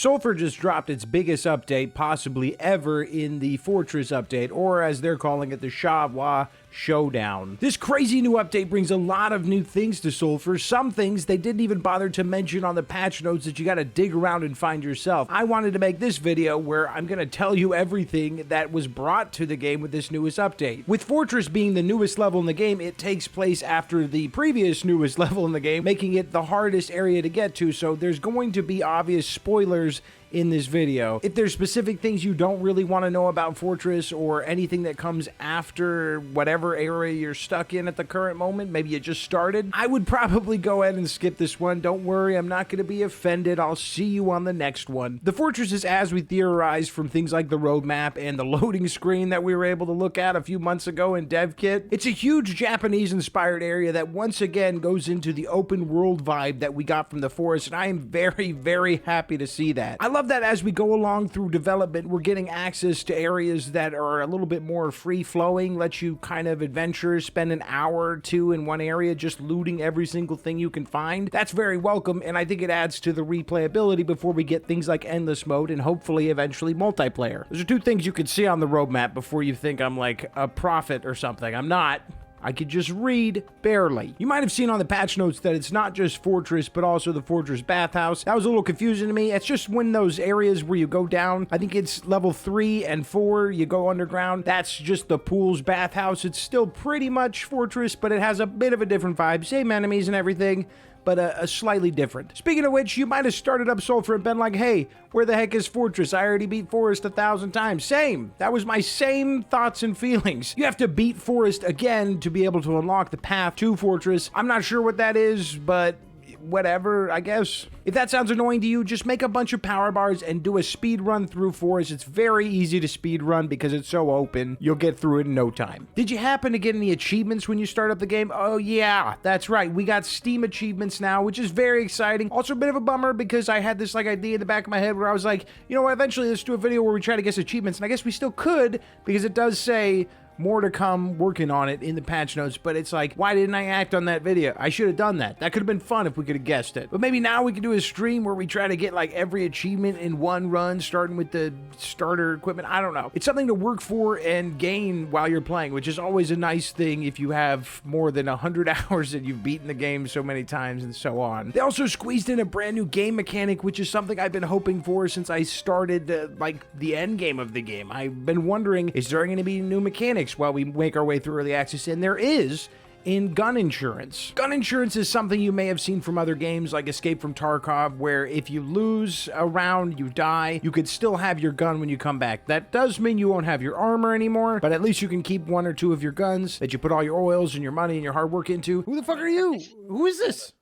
Sulfur just dropped its biggest update possibly ever in the Fortress update, or as they're calling it, the Shavwa Showdown. This crazy new update brings a lot of new things to Sulfur. Some things they didn't even bother to mention on the patch notes that you gotta dig around and find yourself. I wanted to make this video where I'm gonna tell you everything that was brought to the game with this newest update. With Fortress being the newest level in the game, it takes place after the previous newest level in the game, making it the hardest area to get to, so there's going to be obvious spoilers in this video. If there's specific things you don't really want to know about Fortress or anything that comes after whatever area you're stuck in at the current moment, maybe you just started, I would probably go ahead and skip this one. Don't worry, I'm not going to be offended. I'll see you on the next one. The Fortress is as we theorized from things like the roadmap and the loading screen that we were able to look at a few months ago in Dev Kit. It's a huge Japanese-inspired area that once again goes into the open world vibe that we got from the forest, and I am very, very happy to see that. I love that as we go along through development, we're getting access to areas that are a little bit more free-flowing, let you kind of adventure, spend an hour or two in one area just looting every single thing you can find. That's very welcome, and I think it adds to the replayability before we get things like endless mode and hopefully eventually multiplayer. Those are two things you can see on the roadmap before you think I'm like a prophet or something. I'm not. I could just read, barely. You might have seen on the patch notes that it's not just Fortress, but also the Fortress Bathhouse. That was a little confusing to me. It's just when those areas where you go down, I think it's level 3 and 4, you go underground. That's just the pool's bathhouse. It's still pretty much Fortress, but it has a bit of a different vibe. Same enemies and everything, but a slightly different. Speaking of which, you might have started up Sulfur and been like, hey, where the heck is Fortress? I already beat Forest 1,000 times. Same. That was my same thoughts and feelings. You have to beat Forest again to be able to unlock the path to Fortress. I'm not sure what that is, but whatever, I guess. If that sounds annoying to you, just make a bunch of power bars and do a speed run through Forest. It's very easy to speed run because it's so open. You'll get through it in no time. Did you happen to get any achievements when you start up the game? Oh yeah, that's right. We got Steam achievements now, which is very exciting. Also a bit of a bummer because I had this like idea in the back of my head where I was like, you know what, eventually let's do a video where we try to guess achievements. And I guess we still could because it does say more to come, working on it in the patch notes, but it's like, why didn't I act on that video? I should have done that. That could have been fun if we could have guessed it. But maybe now we could do a stream where we try to get like every achievement in one run, starting with the starter equipment. I don't know. It's something to work for and gain while you're playing, which is always a nice thing if you have more than 100 hours and you've beaten the game so many times and so on. They also squeezed in a brand new game mechanic, which is something I've been hoping for since I started like the end game of the game. I've been wondering, is there going to be new mechanics while we make our way through early access? And there is in gun insurance. Gun insurance is something you may have seen from other games like Escape from Tarkov, where if you lose a round, you die, you could still have your gun when you come back. That does mean you won't have your armor anymore, but at least you can keep one or two of your guns that you put all your oils and your money and your hard work into. Who the fuck are you? Who is this?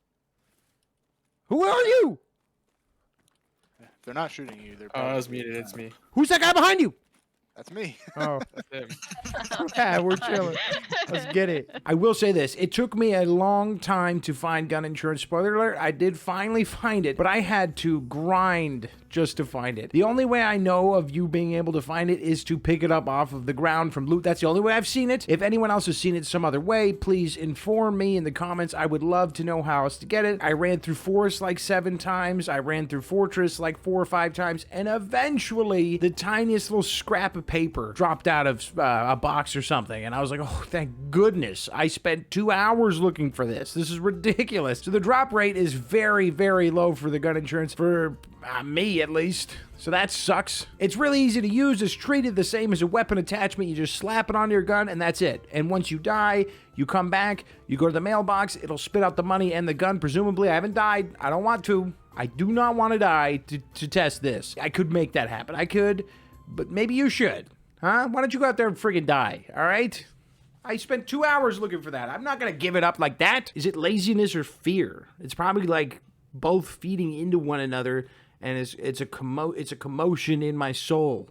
Who are you? They're not shooting you. They're I was muted. It's me. Who's that guy behind you? That's me. Oh. That's him. Yeah, we're chilling. Let's get it. I will say this. It took me a long time to find gun insurance. Spoiler alert, I did finally find it, but I had to grind just to find it. The only way I know of you being able to find it is to pick it up off of the ground from loot. That's the only way I've seen it. If anyone else has seen it some other way, please inform me in the comments. I would love to know how else to get it. I ran through Forest like 7 times. I ran through Fortress like 4 or 5 times. And eventually, the tiniest little scrap of paper dropped out of a box or something. And I was like, oh, thank goodness. I spent 2 hours looking for this. This is ridiculous. So the drop rate is very, very low for the gun insurance for me, at least. So that sucks. It's really easy to use. It's treated the same as a weapon attachment. You just slap it onto your gun and that's it. And once you die, you come back, you go to the mailbox, it'll spit out the money and the gun. Presumably, I haven't died. I don't want to. I do not want to die to test this. I could make that happen. I could, but maybe you should. Huh? Why don't you go out there and friggin' die, all right? I spent 2 hours looking for that. I'm not gonna give it up like that. Is it laziness or fear? It's probably like both feeding into one another, and it's a commotion in my soul.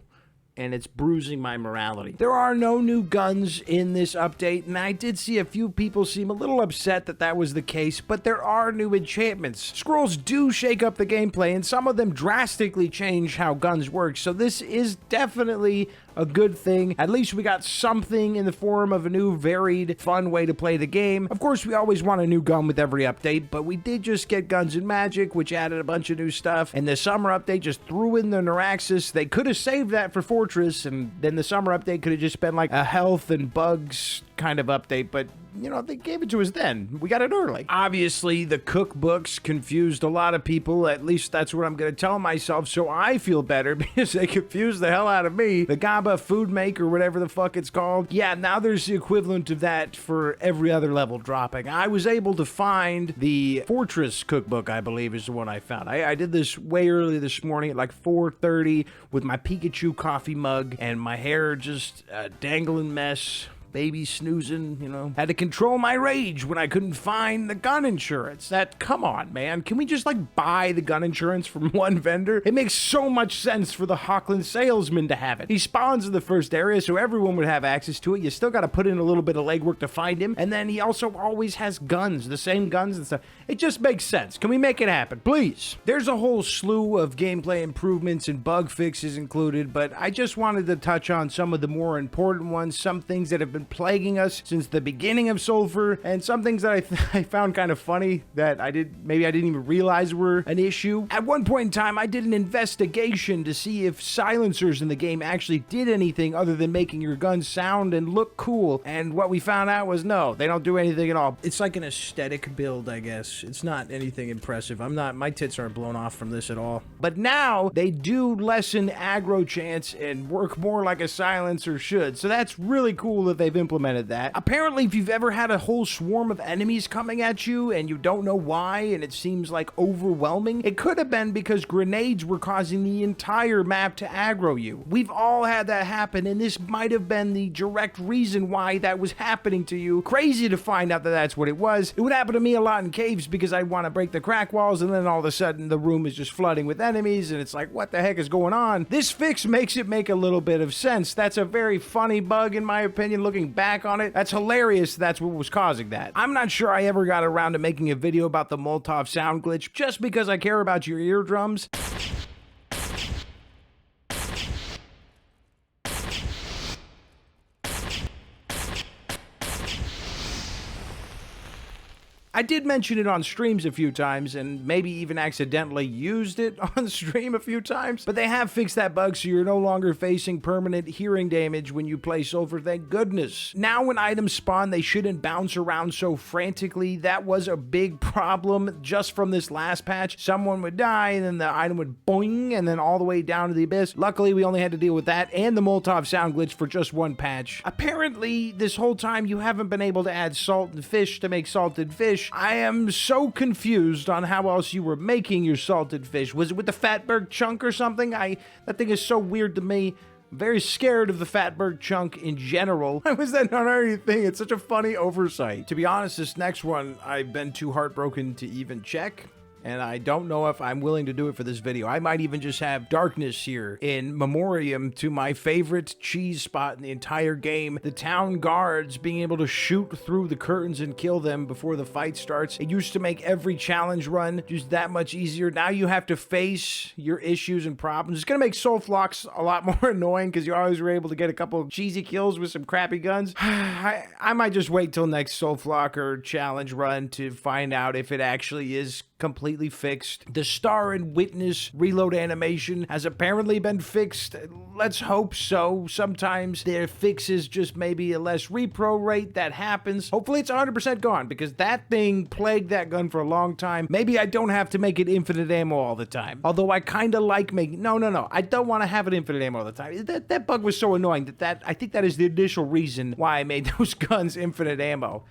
and it's bruising my morality. There are no new guns in this update, and I did see a few people seem a little upset that that was the case, but there are new enchantments. Scrolls do shake up the gameplay, and some of them drastically change how guns work, so this is definitely a good thing. At least we got something in the form of a new, varied, fun way to play the game. Of course, we always want a new gun with every update, but we did just get Guns and Magic, which added a bunch of new stuff, and the summer update just threw in the Neuraxis. They could have saved that for Fortress, and then the summer update could have just been like a health and bugs kind of update, but you know, they gave it to us then. We got it early. Obviously, the cookbooks confused a lot of people. At least that's what I'm going to tell myself, so I feel better because they confused the hell out of me. The GABA food make or whatever the fuck it's called. Yeah, now there's the equivalent of that for every other level dropping. I was able to find the Fortress cookbook, I believe, is the one I found. I did this way early this morning at like 4:30 with my Pikachu coffee mug and my hair just a dangling mess. Baby snoozing, you know. Had to control my rage when I couldn't find the gun insurance. Come on, man. Can we just, like, buy the gun insurance from one vendor? It makes so much sense for the Hockland salesman to have it. He spawns in the first area, so everyone would have access to it. You still gotta put in a little bit of legwork to find him. And then he also always has guns, the same guns and stuff. It just makes sense. Can we make it happen, please? There's a whole slew of gameplay improvements and bug fixes included, but I just wanted to touch on some of the more important ones, some things that have been plaguing us since the beginning of Sulfur, and some things that I found kind of funny that maybe I didn't even realize were an issue. At one point in time, I did an investigation to see if silencers in the game actually did anything other than making your gun sound and look cool, and what we found out was no, they don't do anything at all. It's like an aesthetic build, I guess. It's not anything impressive. My tits aren't blown off from this at all. But now, they do lessen aggro chance and work more like a silencer should, so that's really cool that they've implemented that. Apparently, if you've ever had a whole swarm of enemies coming at you and you don't know why and it seems like overwhelming, it could have been because grenades were causing the entire map to aggro you. We've all had that happen, and this might have been the direct reason why that was happening to you. Crazy to find out that that's what it was. It would happen to me a lot in caves because I'd want to break the crack walls, and then all of a sudden the room is just flooding with enemies and it's like, what the heck is going on? This fix makes it make a little bit of sense. That's a very funny bug in my opinion. Looking back on it, that's hilarious. That's what was causing that. I'm not sure I ever got around to making a video about the Molotov sound glitch just because I care about your eardrums. I did mention it on streams a few times and maybe even accidentally used it on stream a few times, but they have fixed that bug so you're no longer facing permanent hearing damage when you play Sulfur, thank goodness. Now when items spawn, they shouldn't bounce around so frantically. That was a big problem just from this last patch. Someone would die and then the item would boing and then all the way down to the abyss. Luckily, we only had to deal with that and the Molotov sound glitch for just one patch. Apparently, this whole time you haven't been able to add salt and fish to make salted fish. I am so confused on how else you were making your salted fish. Was it with the Fatberg chunk or something? That thing is so weird to me. I'm very scared of the Fatberg chunk in general. Why was that not already a thing? It's such a funny oversight. To be honest, this next one, I've been too heartbroken to even check. And I don't know if I'm willing to do it for this video. I might even just have darkness here in memoriam to my favorite cheese spot in the entire game. The town guards being able to shoot through the curtains and kill them before the fight starts. It used to make every challenge run just that much easier. Now you have to face your issues and problems. It's gonna make Soulflocks a lot more annoying because you always were able to get a couple of cheesy kills with some crappy guns. I might just wait till next Soulflock or challenge run to find out if it actually is completely fixed. The Star and Witness reload animation has apparently been fixed. Let's hope so. Sometimes their fixes just maybe a less repro rate that happens. Hopefully it's 100% gone because that thing plagued that gun for a long time. Maybe I don't have to make it infinite ammo all the time. Although I kind of like making... No. I don't want to have it infinite ammo all the time. That bug was so annoying that I think that is the initial reason why I made those guns infinite ammo.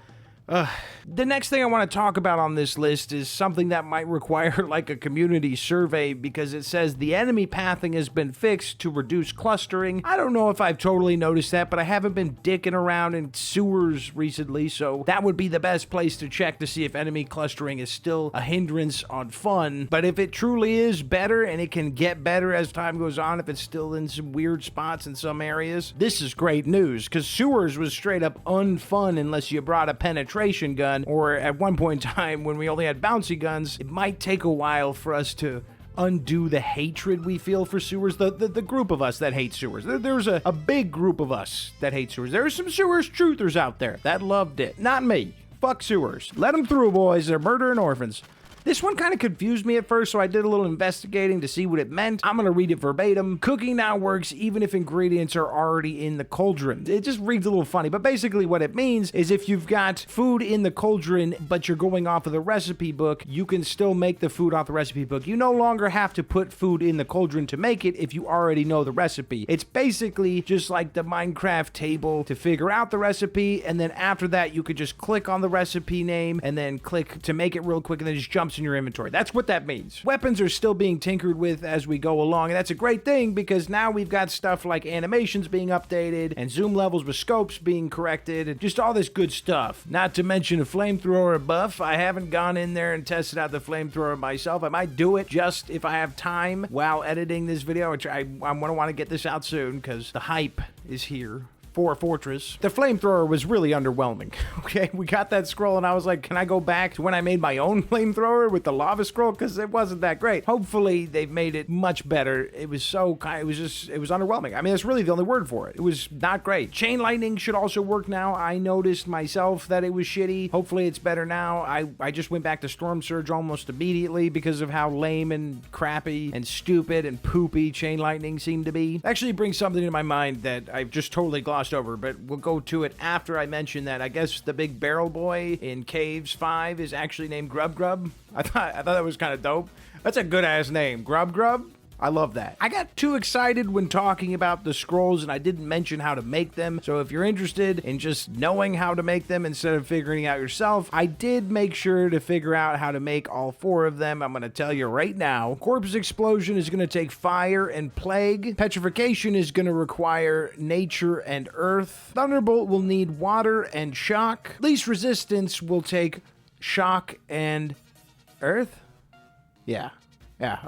The next thing I want to talk about on this list is something that might require like a community survey, because it says the enemy pathing has been fixed to reduce clustering. I don't know if I've totally noticed that, but I haven't been dicking around in sewers recently, so that would be the best place to check to see if enemy clustering is still a hindrance on fun. But if it truly is better, and it can get better as time goes on, if it's still in some weird spots in some areas, this is great news, because sewers was straight up unfun unless you brought a penetration gun, or at one point in time when we only had bouncy guns. It might take a while for us to undo the hatred we feel for sewers. The group of us that hate sewers. There's a big group of us that hate sewers. There's some sewers truthers out there that loved it. Not me. Fuck sewers. Let them through, boys. They're murdering orphans. This one kind of confused me at first, so I did a little investigating to see what it meant. I'm going to read it verbatim. Cooking now works even if ingredients are already in the cauldron. It just reads a little funny, but basically what it means is if you've got food in the cauldron, but you're going off of the recipe book, you can still make the food off the recipe book. You no longer have to put food in the cauldron to make it if you already know the recipe. It's basically just like the Minecraft table to figure out the recipe, and then after that, you could just click on the recipe name and then click to make it real quick, and then just jumps in your inventory. That's what that means. Weapons are still being tinkered with as we go along, and that's a great thing because now we've got stuff like animations being updated and zoom levels with scopes being corrected and just all this good stuff. Not to mention a flamethrower buff. I haven't gone in there and tested out the flamethrower myself. I might do it just if I have time while editing this video, which I'm gonna want to get this out soon because the hype is here for Fortress. The flamethrower was really underwhelming. Okay, we got that scroll and I was like, can I go back to when I made my own flamethrower with the lava scroll? Because it wasn't that great. Hopefully they've made it much better. It was it was underwhelming. I mean, that's really the only word for it. It was not great. Chain lightning should also work now. I noticed myself that it was shitty. Hopefully it's better now. I just went back to Storm Surge almost immediately because of how lame and crappy and stupid and poopy chain lightning seemed to be. Actually brings something to my mind that I've just totally glossed over, but we'll go to it after I mention that. I guess the big barrel boy in Caves 5 is actually named Grub Grub. I thought that was kind of dope. That's a good ass name. Grub Grub. I love that. I got too excited when talking about the scrolls and I didn't mention how to make them. So if you're interested in just knowing how to make them instead of figuring it out yourself, I did make sure to figure out how to make all 4 of them. I'm going to tell you right now. Corpse Explosion is going to take fire and plague. Petrification is going to require nature and earth. Thunderbolt will need water and shock. Least resistance will take shock and earth. Yeah,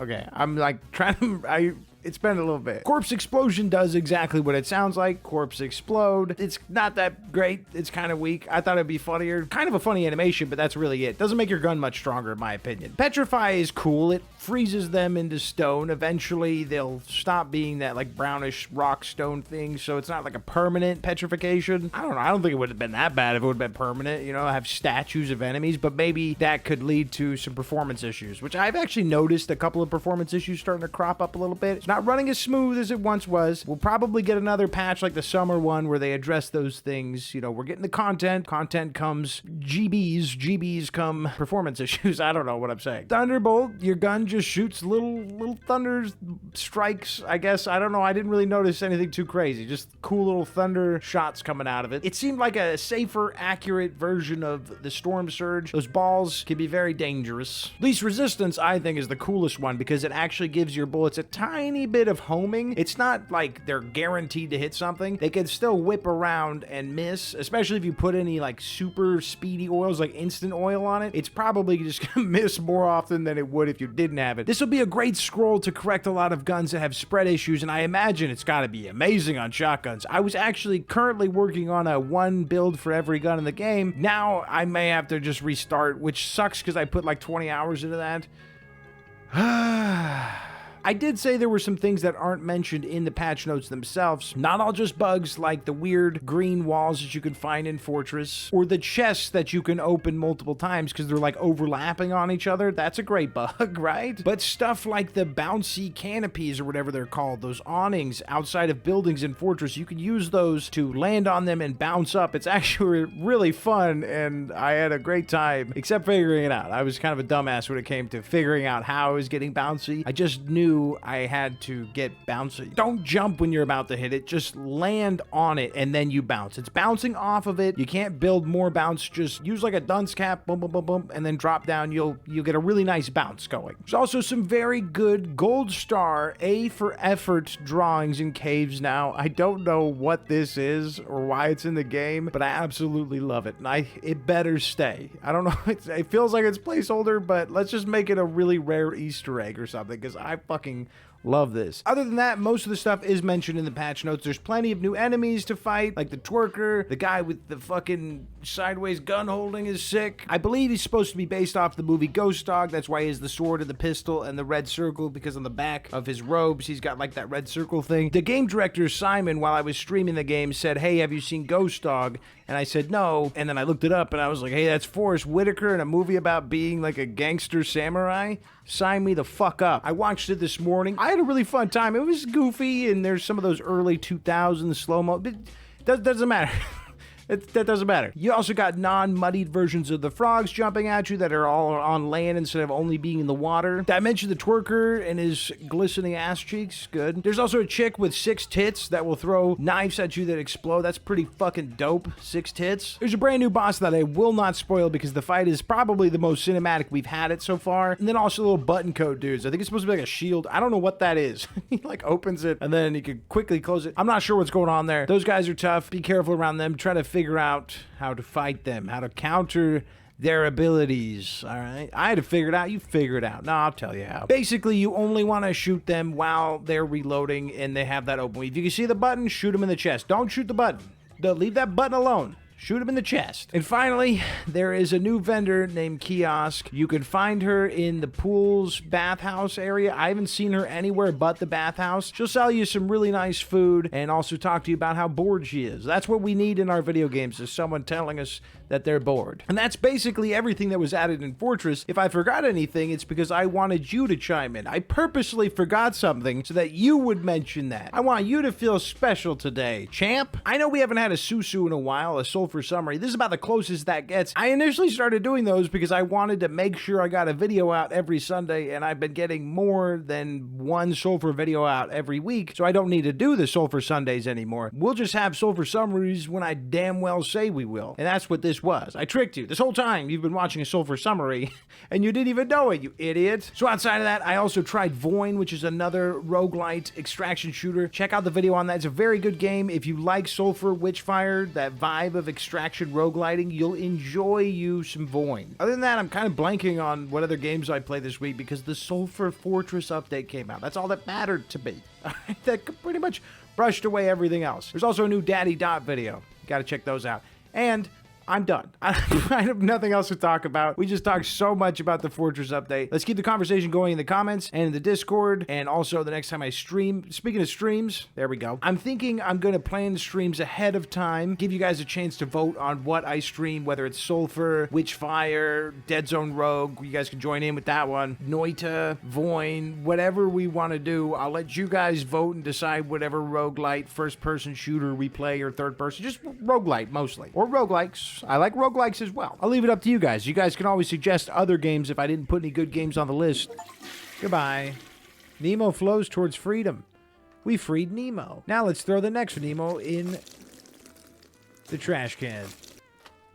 okay. I'm like trying to... It's been a little bit. Corpse Explosion does exactly what it sounds like. Corpse Explode. It's not that great. It's kind of weak. I thought it'd be funnier. Kind of a funny animation, but that's really it. Doesn't make your gun much stronger, in my opinion. Petrify is cool. It freezes them into stone. Eventually, they'll stop being that like brownish rock stone thing, so it's not like a permanent petrification. I don't know. I don't think it would have been that bad if it would have been permanent. You know, have statues of enemies, but maybe that could lead to some performance issues, which I've actually noticed a couple of performance issues starting to crop up a little bit. It's not running as smooth as it once was. We'll probably get another patch like the summer one where they address those things. You know, we're getting the content. Content comes GBs come performance issues. I don't know what I'm saying. Thunderbolt, your gun just shoots little thunder strikes, I guess. I don't know. I didn't really notice anything too crazy. Just cool little thunder shots coming out of it. It seemed like a safer, accurate version of the Storm Surge. Those balls can be very dangerous. Least resistance, I think, is the coolest one because it actually gives your bullets a tiny bit of homing. It's not like they're guaranteed to hit something. They can still whip around and miss, especially if you put any like super speedy oils like instant oil on it. It's probably just gonna miss more often than it would if you didn't have it. This will be a great scroll to correct a lot of guns that have spread issues, and I imagine it's got to be amazing on shotguns. I was actually currently working on a 1 build for every gun in the game. Now I may have to just restart, which sucks because I put like 20 hours into that. I did say there were some things that aren't mentioned in the patch notes themselves. Not all just bugs like the weird green walls that you can find in Fortress, or the chests that you can open multiple times because they're like overlapping on each other. That's a great bug, right? But stuff like the bouncy canopies or whatever they're called, those awnings outside of buildings in Fortress, you can use those to land on them and bounce up. It's actually really fun, and I had a great time, except figuring it out. I was kind of a dumbass when it came to figuring out how I was getting bouncy. I just knew 2, I had to get bouncy. Don't jump when you're about to hit it. Just land on it and then you bounce. It's bouncing off of it. You can't build more bounce. Just use like a dunce cap, boom, boom, boom, boom, and then drop down. You'll get a really nice bounce going. There's also some very good gold star A for effort drawings in caves now. I don't know what this is or why it's in the game, but I absolutely love it. And it better stay. I don't know. It feels like it's placeholder, but let's just make it a really rare Easter egg or something, because I fucking love this. Other than that, most of the stuff is mentioned in the patch notes. There's plenty of new enemies to fight, like the twerker, the guy with the fucking sideways gun holding is sick. I believe he's supposed to be based off the movie Ghost Dog. That's why he has the sword and the pistol and the red circle, because on the back of his robes, he's got like that red circle thing. The game director, Simon, while I was streaming the game, said, "Hey, have you seen Ghost Dog?" And I said, "No." And then I looked it up and I was like, "Hey, that's Forrest Whitaker in a movie about being like a gangster samurai. Sign me the fuck up." I watched it this morning. I had a really fun time. It was goofy and there's some of those early 2000s slow-mo. But that doesn't matter. That doesn't matter. You also got non-muddied versions of the frogs jumping at you that are all on land instead of only being in the water. Did I mention the twerker and his glistening ass cheeks? Good. There's also a chick with 6 tits that will throw knives at you that explode. That's pretty fucking dope. 6 tits. There's a brand new boss that I will not spoil because the fight is probably the most cinematic we've had it so far. And then also little button code dudes. I think it's supposed to be like a shield. I don't know what that is. He like opens it and then he can quickly close it. I'm not sure what's going on there. Those guys are tough. Be careful around them. Try to figure out how to fight them, how to counter their abilities, all right? I had to figure it out. You figure it out. No, I'll tell you how. Basically, you only want to shoot them while they're reloading and they have that open. If you can see the button, shoot them in the chest. Don't shoot the button. Leave that button alone. Shoot him in the chest. And finally, there is a new vendor named Kiosk. You could find her in the pool's bathhouse area. I haven't seen her anywhere but the bathhouse. She'll sell you some really nice food and also talk to you about how bored she is. That's what we need in our video games, is someone telling us that they're bored. And that's basically everything that was added in Fortress. If I forgot anything, it's because I wanted you to chime in. I purposely forgot something so that you would mention that. I want you to feel special today, champ. I know we haven't had a Susu in a while, a Sulfur summary. This is about the closest that gets. I initially started doing those because I wanted to make sure I got a video out every Sunday, and I've been getting more than one Sulfur video out every week, so I don't need to do the Sulfur Sundays anymore. We'll just have Sulfur summaries when I damn well say we will. And that's what this was. I tricked you. This whole time you've been watching a Sulfur summary and you didn't even know it, you idiot. So outside of that, I also tried Voin, which is another roguelite extraction shooter. Check out the video on that. It's a very good game. If you like Sulfur Witchfire, that vibe of extraction rogueliting, you'll enjoy you some Voin. Other than that, I'm kind of blanking on what other games I played this week because the Sulfur Fortress update came out. That's all that mattered to me. That pretty much brushed away everything else. There's also a new Daddy Dot video. You gotta check those out. And I'm done. I have nothing else to talk about. We just talked so much about the Fortress update. Let's keep the conversation going in the comments and in the Discord, and also the next time I stream. Speaking of streams, there we go. I'm thinking I'm going to plan streams ahead of time, give you guys a chance to vote on what I stream, whether it's Sulfur, Witchfire, Dead Zone Rogue. You guys can join in with that one. Noita, Voin, whatever we want to do. I'll let you guys vote and decide whatever roguelite, first-person shooter we play, or third-person. Just roguelite, mostly. Or roguelikes. I like roguelikes as well. I'll leave it up to you guys. You guys can always suggest other games if I didn't put any good games on the list. Goodbye. Nemo flows towards freedom. We freed Nemo. Now let's throw the next Nemo in the trash can.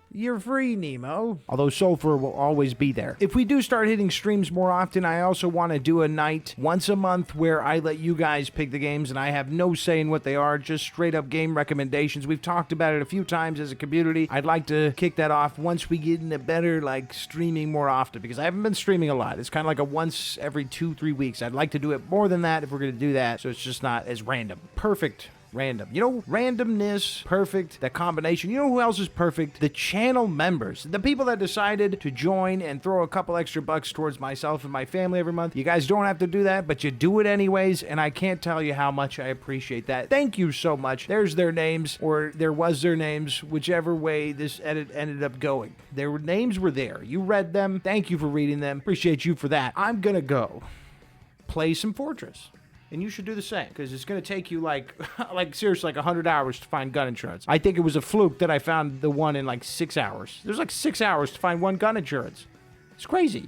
You're free, Nemo. Although Sulfur will always be there. If we do start hitting streams more often, I also want to do a night once a month where I let you guys pick the games and I have no say in what they are, just straight up game recommendations. We've talked about it a few times as a community. I'd like to kick that off once we get into better, like, streaming more often, because I haven't been streaming a lot. It's kind of like a once every 2-3 weeks. I'd like to do it more than that if we're going to do that, so it's just not as random. Perfect. Random. You know, randomness, perfect, that combination. You know who else is perfect? The channel members. The people that decided to join and throw a couple extra bucks towards myself and my family every month. You guys don't have to do that, but you do it anyways, and I can't tell you how much I appreciate that. Thank you so much. There's their names, or there was their names, whichever way this edit ended up going. Their names were there. You read them. Thank you for reading them. Appreciate you for that. I'm gonna go play some Fortress. And you should do the same, because it's going to take you like seriously, like 100 hours to find gun insurance. I think it was a fluke that I found the one in like 6 hours. There's like 6 hours to find one gun insurance. It's crazy.